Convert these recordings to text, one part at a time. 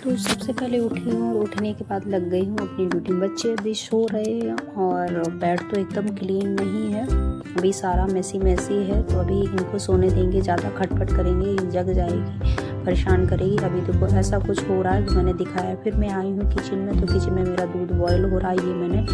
तो सबसे पहले उठी हूँ और उठने के बाद लग गई हूँ अपनी ड्यूटी। बच्चे अभी सो रहे हैं और बेड तो एकदम क्लीन नहीं है, अभी सारा मैसी है। तो अभी इनको सोने देंगे, ज़्यादा खटपट करेंगे, ये जग जाएगी, परेशान करेगी। अभी देखो ऐसा कुछ हो रहा है जो मैंने दिखाया। फिर मैं आई हूँ किचन में, तो किचन में मेरा दूध बॉयल हो रहा है। ये मैंने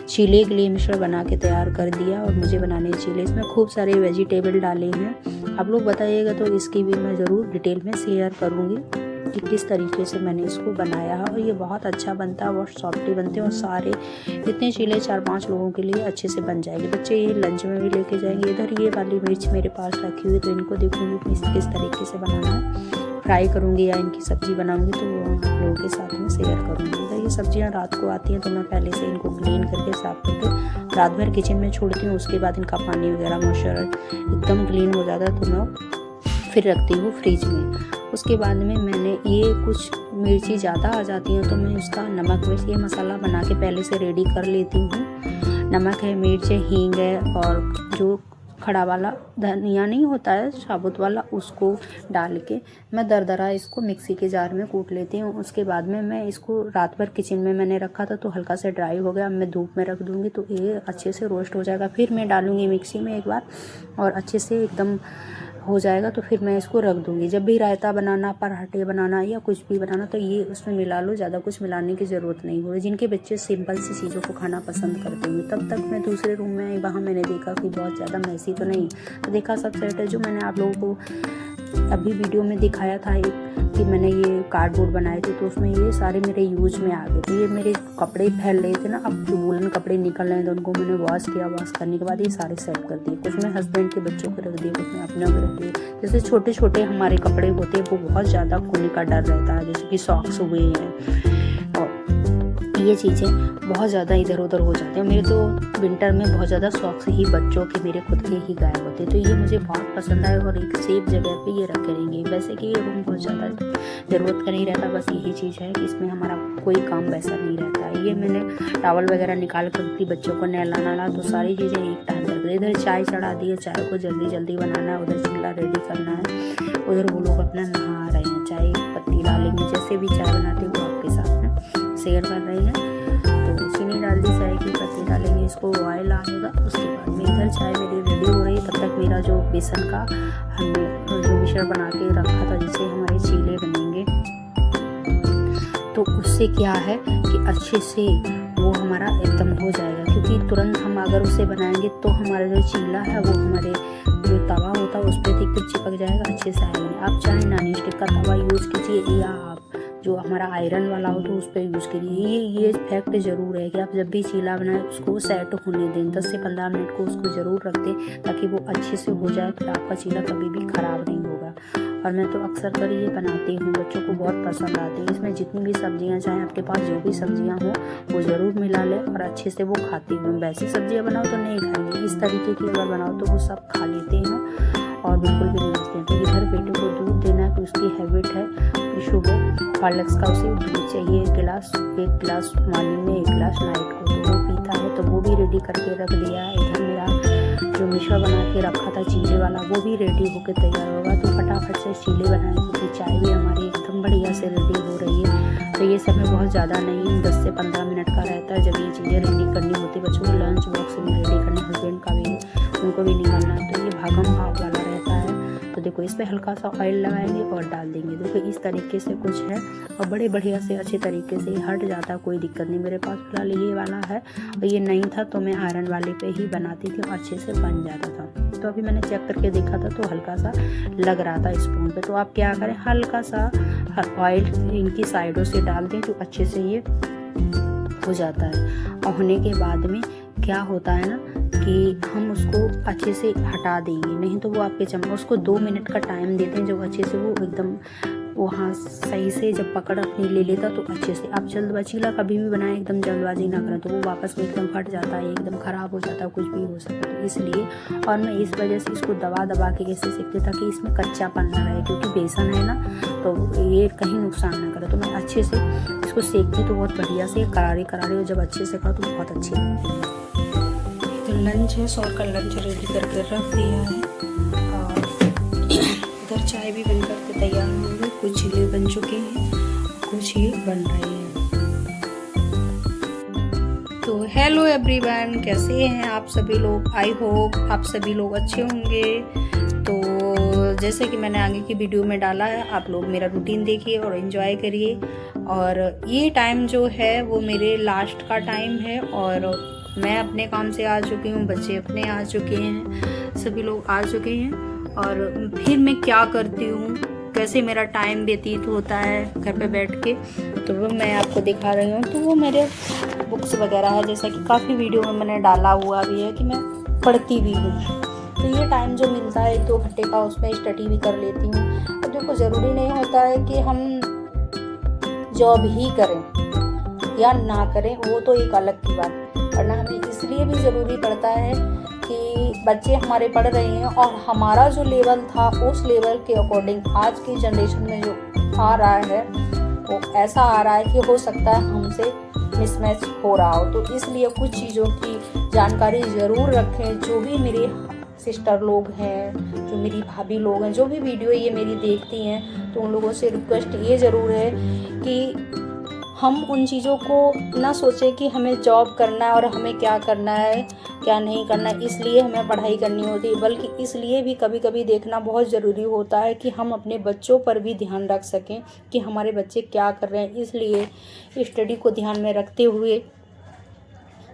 चीले के लिए मिश्रण बना के तैयार कर दिया और मुझे बनाने चीले। इसमें खूब सारे वेजिटेबल डाले हैं। आप लोग बताइएगा तो इसकी भी मैं ज़रूर डिटेल में शेयर करूँगी कि किस तरीके से मैंने इसको बनाया है। और ये बहुत अच्छा बनता है, बहुत सॉफ्टी बनते हैं और सारे इतने चीले 4-5 लोगों के लिए अच्छे से बन जाएंगे। बच्चे ये लंच में भी लेके जाएंगे। इधर ये वाली मिर्च मेरे पास रखी हुई, तो इनको देखूँगी किस तरीके से बनाना है। फ्राई करूँगी या इनकी सब्ज़ी बनाऊँगी तो वो आप लोगों के साथ में शेयर करूँगी। इधर ये सब्जियाँ रात को आती हैं तो मैं पहले से इनको क्लीन करके साफ करके रात भर किचन में छोड़ती हूँ। उसके बाद इनका पानी वगैरह मॉइस्चर एकदम क्लीन हो जाता है तो मैं फिर रखती हूँ फ्रिज में। उसके बाद में मैंने ये कुछ मिर्ची ज़्यादा आ जाती हैं तो मैं उसका नमक मिर्च ये मसाला बना के पहले से रेडी कर लेती हूँ। नमक है, मिर्च है, हींग है और जो खड़ा वाला धनिया नहीं होता है साबुत वाला, उसको डाल के मैं दरदरा इसको मिक्सी के जार में कूट लेती हूँ। उसके बाद में मैं इसको रात भर किचन में मैंने रखा था तो हल्का सा ड्राई हो गया। अब मैं धूप में रख दूँगी तो ये अच्छे से रोस्ट हो जाएगा। फिर मैं डालूँगी मिक्सी में एक बार और अच्छे से एकदम हो जाएगा तो फिर मैं इसको रख दूँगी। जब भी रायता बनाना, पराठे बनाना या कुछ भी बनाना तो ये उसमें मिला लो, ज़्यादा कुछ मिलाने की ज़रूरत नहीं होगी। जिनके बच्चे सिंपल सी चीज़ों को खाना पसंद करते हैं। तब तक मैं दूसरे रूम में आई, वहाँ मैंने देखा कि बहुत ज़्यादा मैसी तो नहीं, तो देखा सब सेट है। जो मैंने आप लोगों को अभी वीडियो में दिखाया था कि मैंने ये कार्डबोर्ड बनाए थे तो उसमें ये सारे मेरे यूज में आ गए। तो ये मेरे कपड़े फैल रहे थे ना, अब जो वूलन कपड़े निकल रहे थे उनको मैंने वॉश किया। वॉश करने के बाद ये सारे सेट कर दिए। कुछ मैं हस्बैंड के बच्चों को रख दिए, कुछ मैं अपने को रख दिए। जैसे छोटे छोटे हमारे कपड़े होते हैं वो बहुत ज़्यादा खोने का डर रहता है, जैसे कि सॉक्स हुए हैं और ये चीज़ें बहुत ज़्यादा इधर उधर हो जाते हैं। मेरे तो विंटर में बहुत ज़्यादा सॉक्स ही बच्चों के, मेरे खुद के ही गायब होते हैं। तो ये मुझे बहुत पसंद आए और एक सेफ जगह पे ये रखे रहेंगे। वैसे कि ये रूम बहुत ज़्यादा ज़रूरत का नहीं रहता, बस यही चीज़ है कि इसमें हमारा कोई काम वैसा नहीं रहता है। ये मैंने टॉवल वगैरह निकाल कर दी, बच्चों को नहलाना तो सारी चीज़ें एक टाइम रख दी। इधर चाय चढ़ा दी है, चाय को जल्दी जल्दी बनाना है, उधर चूल्हा रेडी करना है, उधर वो लोग अपना नहा रहे हैं, चाय पत्ती डालेंगे। जैसे भी चाय बनाते हैं वो आपके साथ में शेयर कर रहे हैं। तो चीनी डाल दी, चाय की पत्ती डालेंगे, इसको बॉयल आएगा। उसके बाद में इधर चाय मेरी रेडी हो रही है। तब तक मेरा जो बेसन का हमने जो मिश्रण बना के रखा था जिससे हमारे चीले बनेंगे, तो उससे क्या है कि अच्छे से वो हमारा एकदम हो जाएगा। क्योंकि तुरंत हम अगर उसे बनाएंगे तो हमारा जो चीला है वो हमारे जो तवा होता है उस पर एकदम चिपक जाएगा, अच्छे से आएगा। आप चाहे नॉन स्टिक का तवा यूज़ कीजिए या आप जो हमारा आयरन वाला हो तो उस पर यूज़ करिए। ये फैक्ट ज़रूर है कि आप जब भी चीला बनाएं उसको सेट होने दें, 10 से 15 मिनट को उसको ज़रूर रख दें ताकि वो अच्छे से हो जाए, फिर आपका चीला कभी भी ख़राब नहीं होगा। और मैं तो अक्सर कर ये बनाती हूँ, बच्चों को बहुत पसंद आती है। इसमें जितनी भी सब्जियाँ चाहें आपके पास जो भी सब्जियाँ हो वो ज़रूर मिला लें और अच्छे से वो खाती हूँ। वैसी सब्जियाँ बनाओ तो नहीं खाएंगे, इस तरीके की अगर बनाओ तो वो सब खा लेते हैं और बिल्कुल भी नहीं बचते हैं। तो इधर बेटे को दूध देना है, तो उसकी हैबिट है सुबह हॉर्लिक्स का उसे दूध चाहिए, एक गिलास मॉर्निंग में, एक गिलास नाइट को, तो वो पीता है। तो वो भी रेडी करके रख दिया है। इधर मेरा जो मिश्रण बना के रखा था चीले वाला वो भी रेडी होकर तैयार होगा, तो फटाफट से चीले बनाएंगे। क्योंकि चाय भी हमारी एकदम बढ़िया से रेडी हो रही है। तो ये समय बहुत ज़्यादा नहीं, 10 से 15 मिनट का रहता है जब ये चीज़ें रेडी करनी होती है। बच्चों को लंच बॉक्स भी रेडी करना, हस्बैंड का भी, उनको भी निकालना है। तो ये भागम भाग वाला रहता है। तो देखो इस पर हल्का सा ऑयल लगाएंगे और डाल देंगे। देखो इस तरीके से कुछ है और बड़े बढ़िया से अच्छे तरीके से हट जाता, कोई दिक्कत नहीं। मेरे पास फिलहाल ये वाला है और ये नहीं था तो मैं आयरन वाले पे ही बनाती थी और अच्छे से बन जाता था। तो अभी मैंने चेक करके देखा था तो हल्का सा लग रहा था स्पून पे। तो आप क्या करें, हल्का सा ऑयल इनकी साइडों से डाल दें तो अच्छे से ये हो जाता है। और होने के बाद में क्या होता है ना कि हम उसको अच्छे से हटा देंगे, नहीं तो वो आपके चम्मच, उसको 2 मिनट का टाइम देते हैं जब अच्छे से वो एकदम वहाँ सही से जब पकड़ अपनी ले लेता तो अच्छे से। आप चीला कभी भी बनाएं एकदम जल्दबाजी ना करें तो वो वापस में एकदम फट जाता है, एकदम ख़राब हो जाता है, कुछ भी हो सकता है। तो इसलिए और मैं इस वजह से इसको दबा के ऐसे सेकती ताकि इसमें कच्चापन ना रहे, क्योंकि बेसन है ना तो ये कहीं नुकसान ना करे। तो मैं अच्छे से इसको सेकती तो बहुत बढ़िया से करारे और जब अच्छे से खाओ तो बहुत अच्छी लगती है। तो लंच है, सौर का लंच रेडी करके रख दिया है और इधर चाय भी बनकर के तैयार होंगे। कुछ चीले बन चुके हैं कुछ ही बन रही है। तो हेलो एवरीवन, कैसे हैं आप सभी लोग? आई होप आप सभी लोग अच्छे होंगे। तो जैसे कि मैंने आगे की वीडियो में डाला है, आप लोग मेरा रूटीन देखिए और एंजॉय करिए। और ये टाइम जो है वो मेरे लास्ट का टाइम है और मैं अपने काम से आ चुकी हूँ, बच्चे अपने आ चुके हैं, सभी लोग आ चुके हैं। और फिर मैं क्या करती हूँ, कैसे मेरा टाइम व्यतीत होता है घर पे बैठ के, तो वो मैं आपको दिखा रही हूँ। तो वो मेरे बुक्स वगैरह है, जैसा कि काफ़ी वीडियो में मैंने डाला हुआ भी है कि मैं पढ़ती भी हूँ। तो ये टाइम जो मिलता है 1-2 घंटे का, उसमें स्टडी भी कर लेती हूँ। तो देखो, ज़रूरी नहीं होता है कि हम जॉब ही करें या ना करें, वो तो एक अलग की बात है। पढ़ना हमें इसलिए भी ज़रूरी पड़ता है कि बच्चे हमारे पढ़ रहे हैं और हमारा जो लेवल था उस लेवल के अकॉर्डिंग आज की जनरेशन में जो आ रहा है वो ऐसा आ रहा है कि हो सकता है हमसे मिसमैच हो रहा हो। तो इसलिए कुछ चीज़ों की जानकारी ज़रूर रखें। जो भी मेरे सिस्टर लोग हैं, जो मेरी भाभी लोग हैं, जो भी वीडियो ये मेरी देखती हैं, तो उन लोगों से रिक्वेस्ट ये ज़रूर है कि हम उन चीज़ों को ना सोचें कि हमें जॉब करना है और हमें क्या करना है क्या नहीं करना है, इसलिए हमें पढ़ाई करनी होती है, बल्कि इसलिए भी कभी कभी देखना बहुत ज़रूरी होता है कि हम अपने बच्चों पर भी ध्यान रख सकें कि हमारे बच्चे क्या कर रहे हैं। इसलिए स्टडी को ध्यान में रखते हुए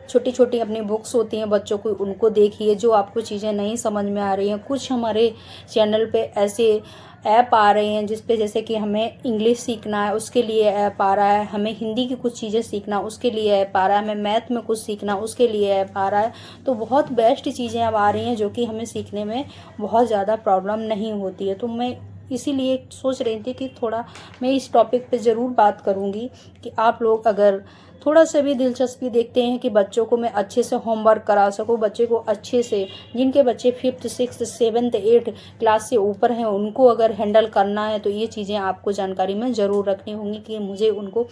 छोटी छोटी अपनी बुक्स होती हैं बच्चों को, उनको देखिए। जो आपको चीज़ें नहीं समझ में आ रही हैं, कुछ हमारे चैनल पे ऐसे ऐप आ रहे हैं जिस पे, जैसे कि हमें इंग्लिश सीखना है उसके लिए ऐप आ रहा है, हमें हिंदी की कुछ चीज़ें सीखना उसके लिए ऐप आ रहा है, हमें मैथ में कुछ सीखना उसके लिए ऐप आ रहा है। तो बहुत बेस्ट चीज़ें अब आ रही हैं जो कि हमें सीखने में बहुत ज़्यादा प्रॉब्लम नहीं होती है। तो मैं इसीलिए सोच रही थी कि थोड़ा मैं इस टॉपिक पे ज़रूर बात करूँगी कि आप लोग अगर थोड़ा सा भी दिलचस्पी देखते हैं कि बच्चों को मैं अच्छे से होमवर्क करा सकूं, बच्चे को अच्छे से, जिनके बच्चे 5th 6th 7th 8th class से ऊपर हैं, उनको अगर हैंडल करना है, तो ये चीज़ें आपको जानकारी में ज़रूर रखनी होंगी कि मुझे उनको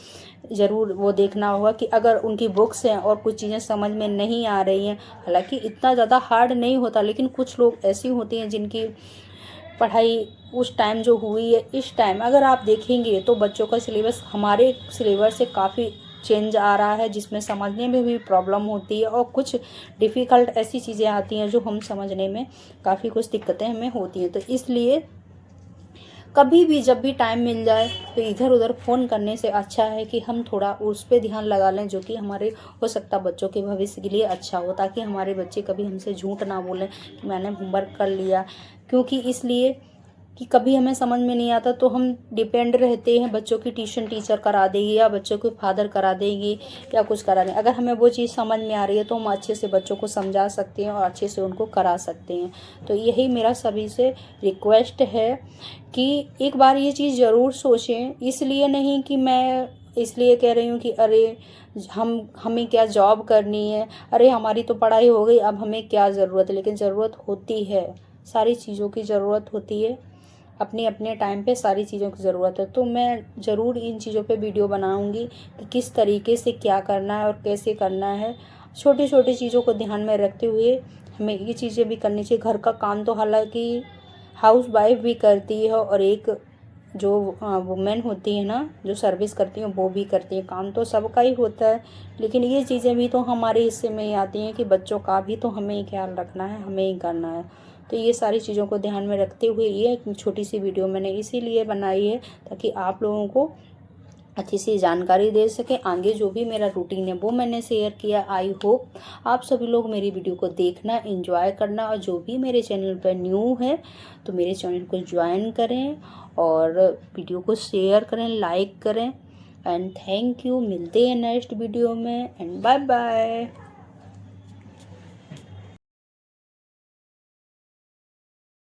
ज़रूर वो देखना होगा कि अगर उनकी बुक्स हैं और कुछ चीज़ें समझ में नहीं आ रही हैं, हालांकि इतना ज़्यादा हार्ड नहीं होता, लेकिन कुछ लोग ऐसी होती हैं जिनकी पढ़ाई उस टाइम जो हुई है, इस टाइम अगर आप देखेंगे तो बच्चों का सिलेबस हमारे सिलेबस से काफ़ी चेंज आ रहा है, जिसमें समझने में भी प्रॉब्लम होती है और कुछ डिफ़िकल्ट ऐसी चीज़ें आती हैं जो हम समझने में काफ़ी कुछ दिक्कतें हमें होती हैं। तो इसलिए कभी भी जब भी टाइम मिल जाए तो इधर उधर फ़ोन करने से अच्छा है कि हम थोड़ा उस पर ध्यान लगा लें, जो कि हमारे हो सकता बच्चों के भविष्य के लिए अच्छा हो, ताकि हमारे बच्चे कभी हमसे झूठ ना बोलें कि मैंने होमवर्क कर लिया। क्योंकि इसलिए कि कभी हमें समझ में नहीं आता तो हम डिपेंड रहते हैं, बच्चों की ट्यूशन टीचर करा देगी या बच्चों के फादर करा देगी या कुछ करा दें। अगर हमें वो चीज़ समझ में आ रही है तो हम अच्छे से बच्चों को समझा सकते हैं और अच्छे से उनको करा सकते हैं। तो यही मेरा सभी से रिक्वेस्ट है कि एक बार ये चीज़ ज़रूर सोचें। इसलिए नहीं कि मैं इसलिए कह रही हूँ कि अरे हमें क्या जॉब करनी है, अरे हमारी तो पढ़ाई हो गई, अब हमें क्या ज़रूरत है। लेकिन ज़रूरत होती है, सारी चीज़ों की ज़रूरत होती है, अपने अपने टाइम पे सारी चीज़ों की ज़रूरत है। तो मैं ज़रूर इन चीज़ों पे वीडियो बनाऊंगी कि किस तरीके से क्या करना है और कैसे करना है। छोटी छोटी चीज़ों को ध्यान में रखते हुए हमें ये चीज़ें भी करनी चाहिए। घर का काम तो हालांकि हाउस वाइफ भी करती है और एक जो वुमेन होती है ना, जो सर्विस करती हैं, वो भी करती है। काम तो सबका ही होता है, लेकिन ये चीज़ें भी तो हमारे हिस्से में ही आती हैं कि बच्चों का भी तो हमें ही ख्याल रखना है, हमें ही करना है। तो ये सारी चीज़ों को ध्यान में रखते हुए ये एक छोटी सी वीडियो मैंने इसीलिए बनाई है ताकि आप लोगों को अच्छी सी जानकारी दे सके। आगे जो भी मेरा रूटीन है वो मैंने शेयर किया। आई होप आप सभी लोग मेरी वीडियो को देखना, एंजॉय करना, और जो भी मेरे चैनल पर न्यू है तो मेरे चैनल को ज्वाइन करें और वीडियो को शेयर करें, लाइक करें। And thank you. मिलते हैं नेक्स्ट वीडियो में, एंड बाय बाय।